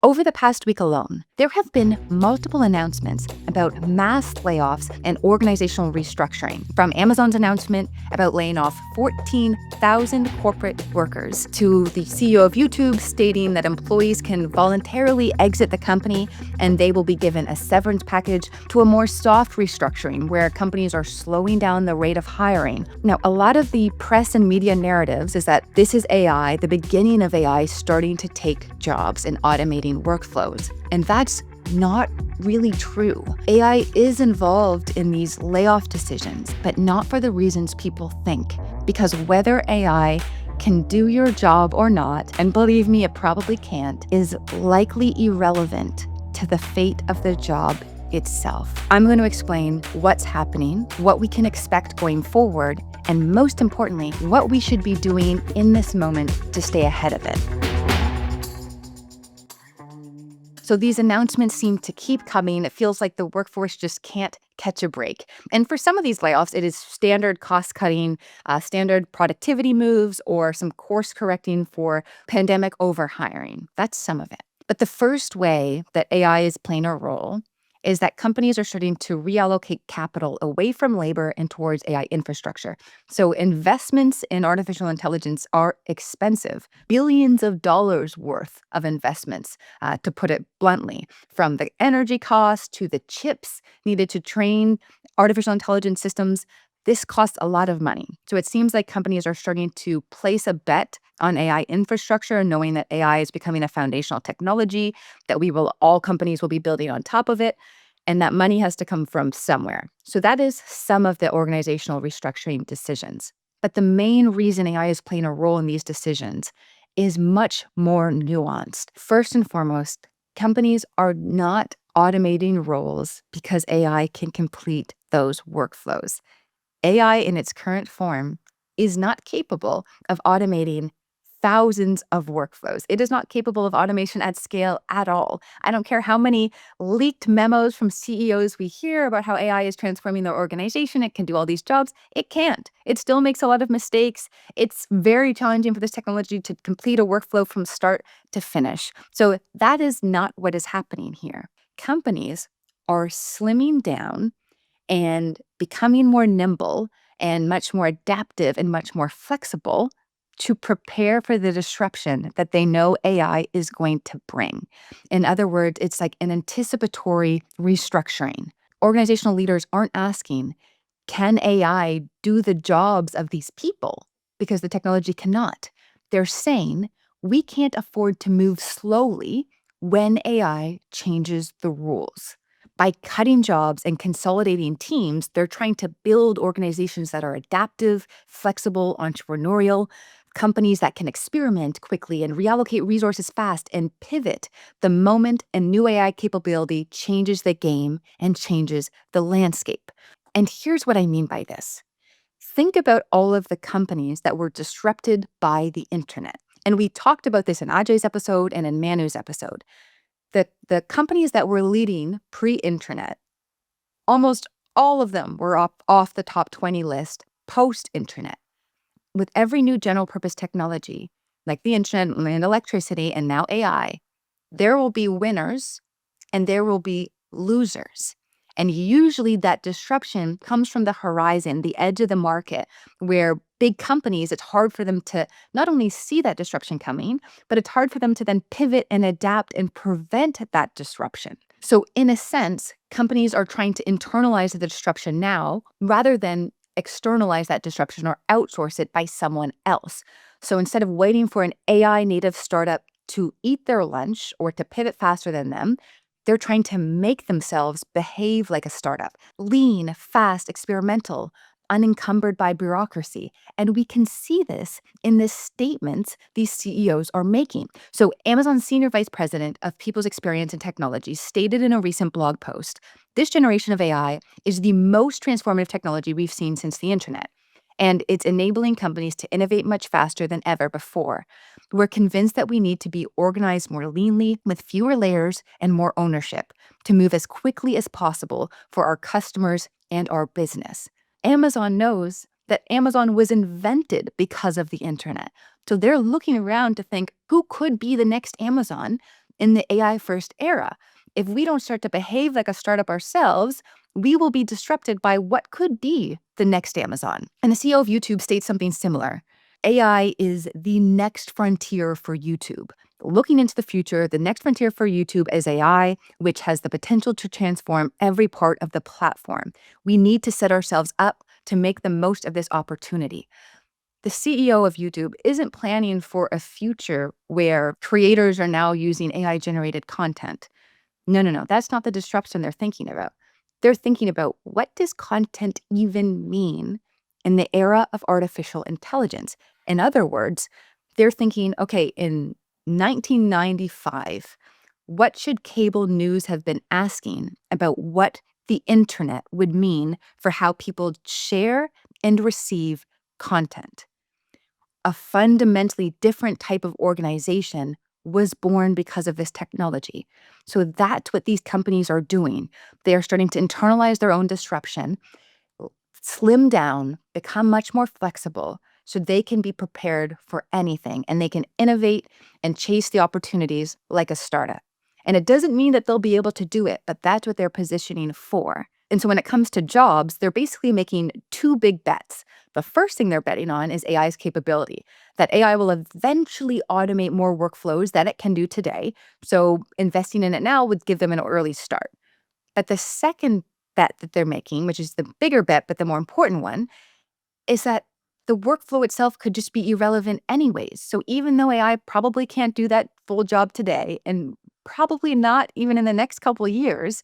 Over the past week alone, there have been multiple announcements about mass layoffs and organizational restructuring, from Amazon's announcement about laying off 14,000 corporate workers to the CEO of YouTube stating that employees can voluntarily exit the company and they will be given a severance package, to a more soft restructuring where companies are slowing down the rate of hiring. Now, a lot of the press and media narratives is that this is AI, the beginning of AI starting to take jobs and automating workflows. And that's not really true. AI is involved in these layoff decisions, but not for the reasons people think. Because whether AI can do your job or not, and believe me, it probably can't, is likely irrelevant to the fate of the job itself. I'm going to explain what's happening, what we can expect going forward, and most importantly, what we should be doing in this moment to stay ahead of it. So these announcements seem to keep coming. It feels like the workforce just can't catch a break. And for some of these layoffs, it is standard cost cutting, standard productivity moves, or some course correcting for pandemic overhiring. That's some of it. But the first way that AI is playing a role is that companies are starting to reallocate capital away from labor and towards AI infrastructure. So investments in artificial intelligence are expensive, billions of dollars worth of investments, to put it bluntly, from the energy costs to the chips needed to train artificial intelligence systems. This costs a lot of money. So it seems like companies are starting to place a bet on AI infrastructure, knowing that AI is becoming a foundational technology, that all companies will be building on top of it, and that money has to come from somewhere. So that is some of the organizational restructuring decisions. But the main reason AI is playing a role in these decisions is much more nuanced. First and foremost, companies are not automating roles because AI can complete those workflows. AI in its current form is not capable of automating thousands of workflows. It is not capable of automation at scale at all. I don't care how many leaked memos from CEOs we hear about how AI is transforming their organization. It can do all these jobs. It can't. It still makes a lot of mistakes. It's very challenging for this technology to complete a workflow from start to finish. So that is not what is happening here. Companies are slimming down and becoming more nimble and much more adaptive and much more flexible to prepare for the disruption that they know AI is going to bring. In other words, it's like an anticipatory restructuring. Organizational leaders aren't asking, can AI do the jobs of these people? Because the technology cannot. They're saying, we can't afford to move slowly when AI changes the rules. By cutting jobs and consolidating teams, they're trying to build organizations that are adaptive, flexible, entrepreneurial, companies that can experiment quickly and reallocate resources fast and pivot the moment a new AI capability changes the game and changes the landscape. And here's what I mean by this. Think about all of the companies that were disrupted by the internet. And we talked about this in Ajay's episode and in Manu's episode. The companies that were leading pre-internet, almost all of them were off the top 20 list post-internet. With every new general purpose technology, like the internet and electricity and now AI, there will be winners and there will be losers. And usually that disruption comes from the horizon, the edge of the market, where big companies, it's hard for them to not only see that disruption coming, but it's hard for them to then pivot and adapt and prevent that disruption. So in a sense, companies are trying to internalize the disruption now rather than externalize that disruption or outsource it by someone else. So instead of waiting for an AI native startup to eat their lunch or to pivot faster than them, they're trying to make themselves behave like a startup, lean, fast, experimental, unencumbered by bureaucracy. And we can see this in the statements these CEOs are making. So Amazon's senior vice president of people's experience and technology stated in a recent blog post, this generation of AI is the most transformative technology we've seen since the internet. And it's enabling companies to innovate much faster than ever before. We're convinced that we need to be organized more leanly, with fewer layers and more ownership, to move as quickly as possible for our customers and our business. Amazon knows that Amazon was invented because of the internet. So they're looking around to think, who could be the next Amazon? in the AI first era. If we don't start to behave like a startup ourselves, we will be disrupted by what could be the next Amazon. And the CEO of YouTube states something similar. AI is the next frontier for YouTube. Looking into the future, the next frontier for YouTube is AI, which has the potential to transform every part of the platform. We need to set ourselves up to make the most of this opportunity. The CEO of YouTube isn't planning for a future where creators are now using AI-generated content. No, no, no. That's not the disruption they're thinking about. They're thinking about, what does content even mean in the era of artificial intelligence? In other words, they're thinking, okay, in 1995, what should cable news have been asking about what the internet would mean for how people share and receive content? A fundamentally different type of organization was born because of this technology. So that's what these companies are doing. They are starting to internalize their own disruption, slim down, become much more flexible so they can be prepared for anything and they can innovate and chase the opportunities like a startup. And it doesn't mean that they'll be able to do it, but that's what they're positioning for. And so when it comes to jobs, they're basically making two big bets. The first thing they're betting on is AI's capability, that AI will eventually automate more workflows than it can do today. So investing in it now would give them an early start. But the second bet that they're making, which is the bigger bet, but the more important one, is that the workflow itself could just be irrelevant anyways. So even though AI probably can't do that full job today, and probably not even in the next couple of years,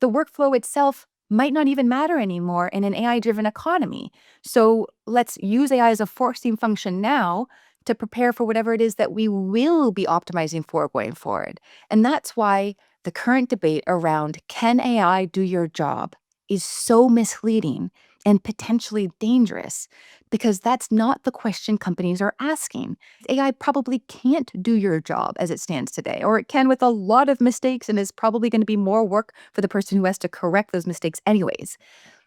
the workflow itself might not even matter anymore in an AI-driven economy. So let's use AI as a forcing function now to prepare for whatever it is that we will be optimizing for going forward. And that's why the current debate around, can AI do your job, is so misleading and potentially dangerous, because that's not the question companies are asking. AI probably can't do your job as it stands today, or it can with a lot of mistakes and is probably going to be more work for the person who has to correct those mistakes anyways.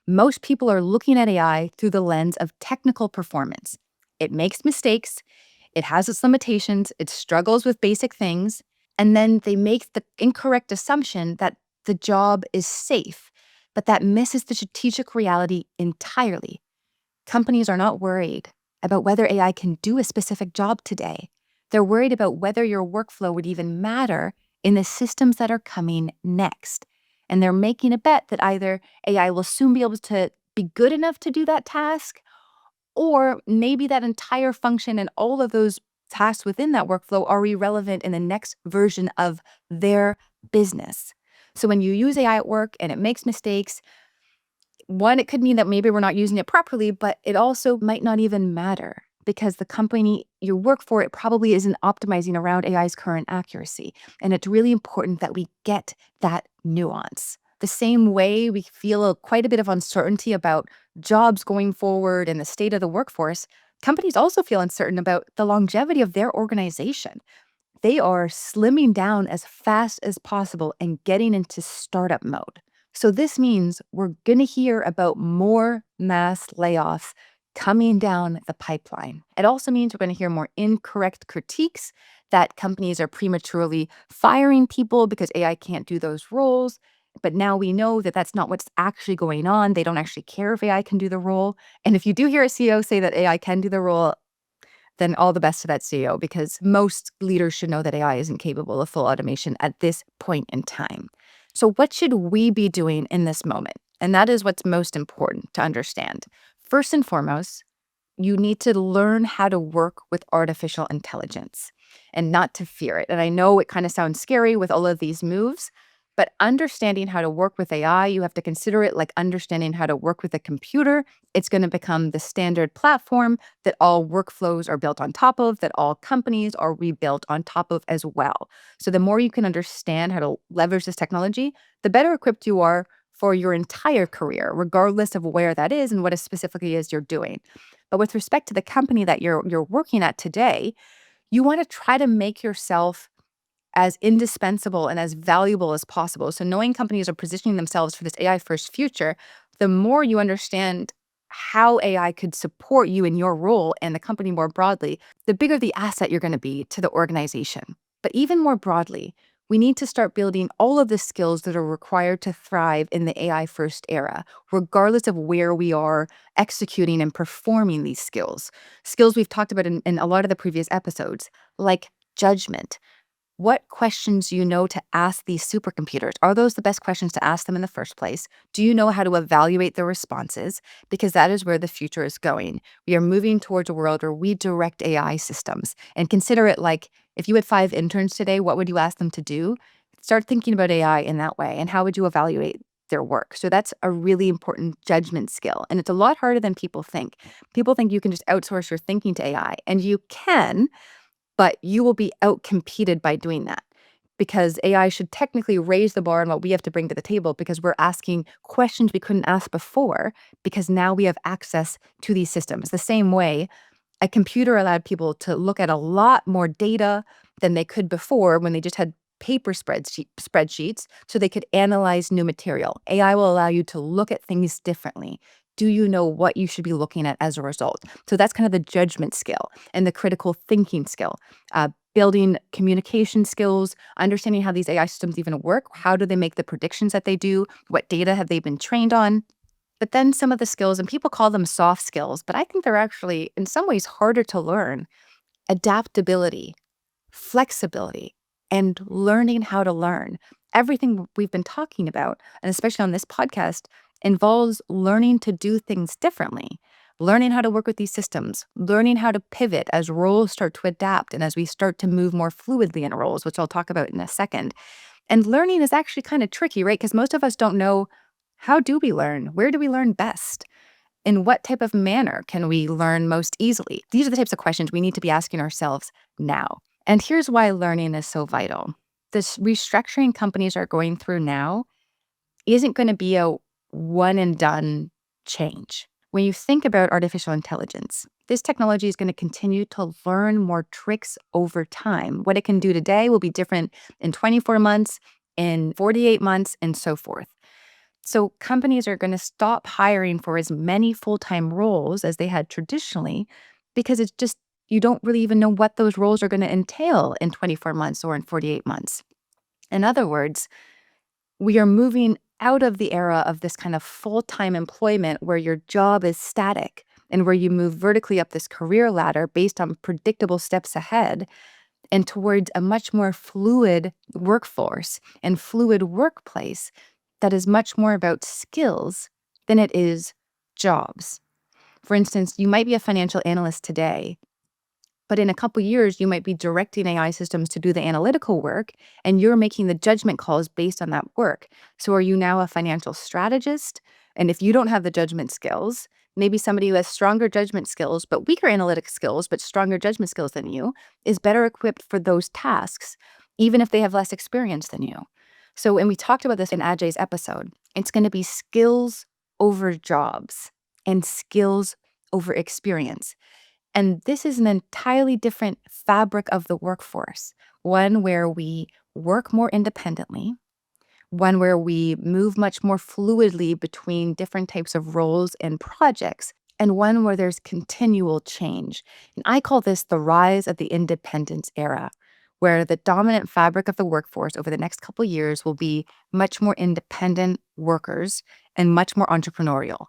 Most people are looking at AI through the lens of technical performance. It makes mistakes, it has its limitations, it struggles with basic things, and then they make the incorrect assumption that the job is safe, but that misses the strategic reality entirely. Companies are not worried about whether AI can do a specific job today. They're worried about whether your workflow would even matter in the systems that are coming next. And they're making a bet that either AI will soon be able to be good enough to do that task, or maybe that entire function and all of those tasks within that workflow are irrelevant in the next version of their business. So when you use AI at work and it makes mistakes, one, it could mean that maybe we're not using it properly, but it also might not even matter because the company you work for, it probably isn't optimizing around AI's current accuracy. And it's really important that we get that nuance. The same way we feel quite a bit of uncertainty about jobs going forward and the state of the workforce, companies also feel uncertain about the longevity of their organization. They are slimming down as fast as possible and getting into startup mode. So this means we're going to hear about more mass layoffs coming down the pipeline. It also means we're going to hear more incorrect critiques that companies are prematurely firing people because AI can't do those roles. But now we know that that's not what's actually going on. They don't actually care if AI can do the role. And if you do hear a CEO say that AI can do the role, then all the best to that CEO, because most leaders should know that AI isn't capable of full automation at this point in time. So what should we be doing in this moment? And that is what's most important to understand. First and foremost, you need to learn how to work with artificial intelligence and not to fear it. And I know it kind of sounds scary with all of these moves, but understanding how to work with AI, you have to consider it like understanding how to work with a computer. It's going to become the standard platform that all workflows are built on top of, that all companies are rebuilt on top of as well. So the more you can understand how to leverage this technology, the better equipped you are for your entire career, regardless of where that is and what it specifically is you're doing. But with respect to the company that you're working at today, you want to try to make yourself as indispensable and as valuable as possible. So knowing companies are positioning themselves for this AI first future, the more you understand how AI could support you in your role and the company more broadly, the bigger the asset you're going to be to the organization. But even more broadly, We need to start building all of the skills that are required to thrive in the AI first era, regardless of where we are executing and performing these skills. Skills we've talked about in a lot of the previous episodes, like judgment. What questions do you know to ask these supercomputers? Are those the best questions to ask them in the first place? Do you know how to evaluate their responses? Because that is where the future is going. We are moving towards a world where we direct AI systems and consider it like if you had 5 interns today, what would you ask them to do? Start thinking about AI in that way and how would you evaluate their work? So that's a really important judgment skill. And it's a lot harder than people think. People think you can just outsource your thinking to AI, and you can, but you will be outcompeted by doing that because AI should technically raise the bar on what we have to bring to the table because we're asking questions we couldn't ask before because now we have access to these systems. The same way a computer allowed people to look at a lot more data than they could before when they just had paper spreadsheets so they could analyze new material. AI will allow you to look at things differently. Do you know what you should be looking at as a result? So that's kind of the judgment skill and the critical thinking skill. Building communication skills, understanding how these AI systems even work. How do they make the predictions that they do? What data have they been trained on? But then some of the skills, and people call them soft skills, but I think they're actually, in some ways, harder to learn. Adaptability, flexibility, and learning how to learn. Everything we've been talking about, and especially on this podcast, involves learning to do things differently, learning how to work with these systems, learning how to pivot as roles start to adapt and as we start to move more fluidly in roles, which I'll talk about in a second. And learning is actually kind of tricky, right? Because most of us don't know, how do we learn? Where do we learn best? In what type of manner can we learn most easily? These are the types of questions we need to be asking ourselves now. And here's why learning is so vital. This restructuring companies are going through now isn't going to be a one and done change. When you think about artificial intelligence, this technology is going to continue to learn more tricks over time. What it can do today will be different in 24 months, in 48 months, and so forth. So companies are going to stop hiring for as many full-time roles as they had traditionally because it's just, you don't really even know what those roles are going to entail in 24 months or in 48 months. In other words, we are moving out of the era of this kind of full-time employment where your job is static and where you move vertically up this career ladder based on predictable steps ahead and towards a much more fluid workforce and fluid workplace that is much more about skills than it is jobs. For instance, you might be a financial analyst today, but in a couple years, you might be directing AI systems to do the analytical work, and you're making the judgment calls based on that work. So are you now a financial strategist? And if you don't have the judgment skills, maybe somebody who has stronger judgment skills, but weaker analytic skills, but stronger judgment skills than you, is better equipped for those tasks, even if they have less experience than you. So, and we talked about this in Ajay's episode, it's going to be skills over jobs and skills over experience. And this is an entirely different fabric of the workforce, one where we work more independently, one where we move much more fluidly between different types of roles and projects, and one where there's continual change. And I call this the rise of the independence era, where the dominant fabric of the workforce over the next couple of years will be much more independent workers and much more entrepreneurial.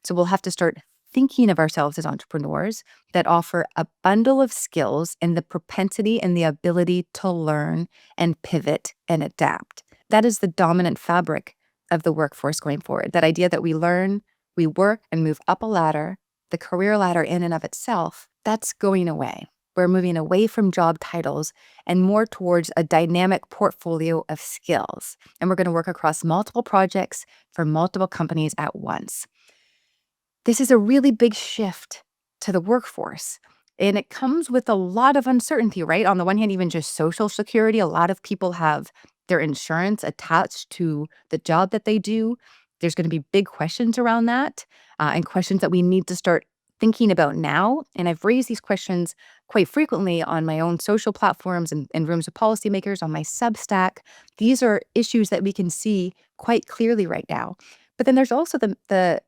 So we'll have to start thinking of ourselves as entrepreneurs that offer a bundle of skills and the propensity and the ability to learn and pivot and adapt. That is the dominant fabric of the workforce going forward. That idea that we learn, we work, and move up a ladder, the career ladder in and of itself, that's going away. We're moving away from job titles and more towards a dynamic portfolio of skills. And we're going to work across multiple projects for multiple companies at once. This is a really big shift to the workforce. And it comes with a lot of uncertainty, right? On the one hand, even just Social Security, a lot of people have their insurance attached to the job that they do. There's going to be big questions around that and questions that we need to start thinking about now. And I've raised these questions quite frequently on my own social platforms and rooms of policymakers, on my Substack. These are issues that we can see quite clearly right now. But then there's also the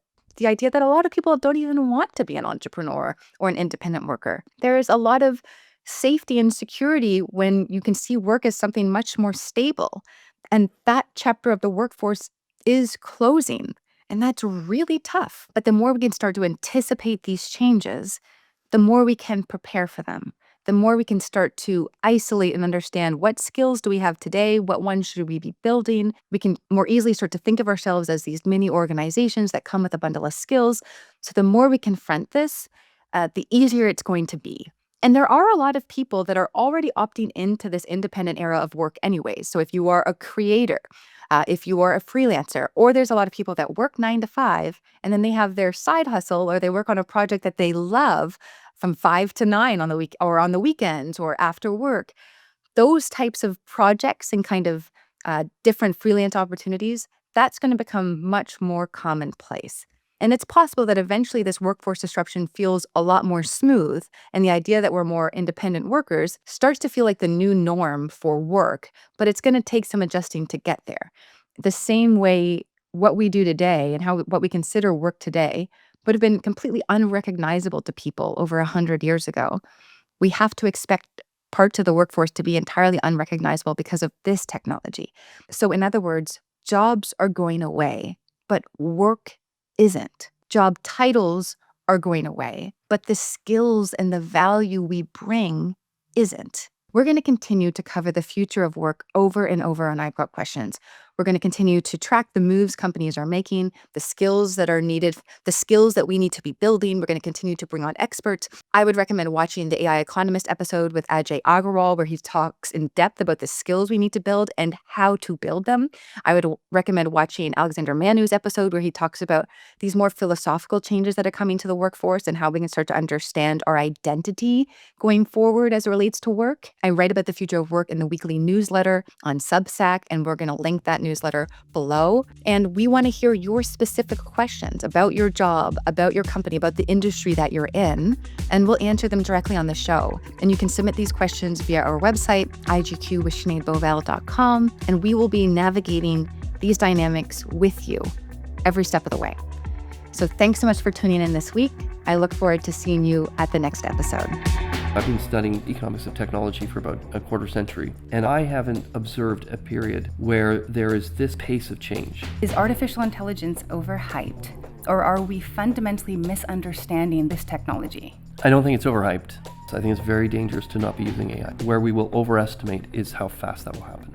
idea that a lot of people don't even want to be an entrepreneur or an independent worker. There is a lot of safety and security when you can see work as something much more stable. And that chapter of the workforce is closing. And that's really tough. But the more we can start to anticipate these changes, the more we can prepare for them. The more we can start to isolate and understand what skills do we have today, what ones should we be building. We can more easily start to think of ourselves as these mini organizations that come with a bundle of skills. So the more we confront this, the easier it's going to be. And there are a lot of people that are already opting into this independent era of work anyways. So if you are a creator, if you are a freelancer, or there's a lot of people that work 9 to 5 and then they have their side hustle or they work on a project that they love from 5 to 9 on the week or on the weekends or after work. Those types of projects and kind of different freelance opportunities, that's going to become much more commonplace. And it's possible that eventually this workforce disruption feels a lot more smooth, and the idea that we're more independent workers starts to feel like the new norm for work, but it's going to take some adjusting to get there. The same way what we do today and what we consider work today would have been completely unrecognizable to people over 100 years ago. We have to expect parts of the workforce to be entirely unrecognizable because of this technology. So, in other words, jobs are going away, but work isn't. Job titles are going away, but the skills and the value we bring isn't. We're going to continue to cover the future of work over and over on I've Got Questions. We're going to continue to track the moves companies are making, the skills that are needed, the skills that we need to be building. We're going to continue to bring on experts. I would recommend watching the AI Economist episode with Ajay Agarwal, where he talks in depth about the skills we need to build and how to build them. I would recommend watching Alexander Manu's episode, where he talks about these more philosophical changes that are coming to the workforce and how we can start to understand our identity going forward as it relates to work. I write about the future of work in the weekly newsletter on Substack, and we're going to link that newsletter below. And we want to hear your specific questions about your job, about your company, about the industry that you're in, and we'll answer them directly on the show. And you can submit these questions via our website, igqwithsineadbovell.com, and we will be navigating these dynamics with you every step of the way. So thanks so much for tuning in this week. I look forward to seeing you at the next episode. I've been studying economics of technology for about a quarter century, and I haven't observed a period where there is this pace of change. Is artificial intelligence overhyped, or are we fundamentally misunderstanding this technology? I don't think it's overhyped. I think it's very dangerous to not be using AI. Where we will overestimate is how fast that will happen.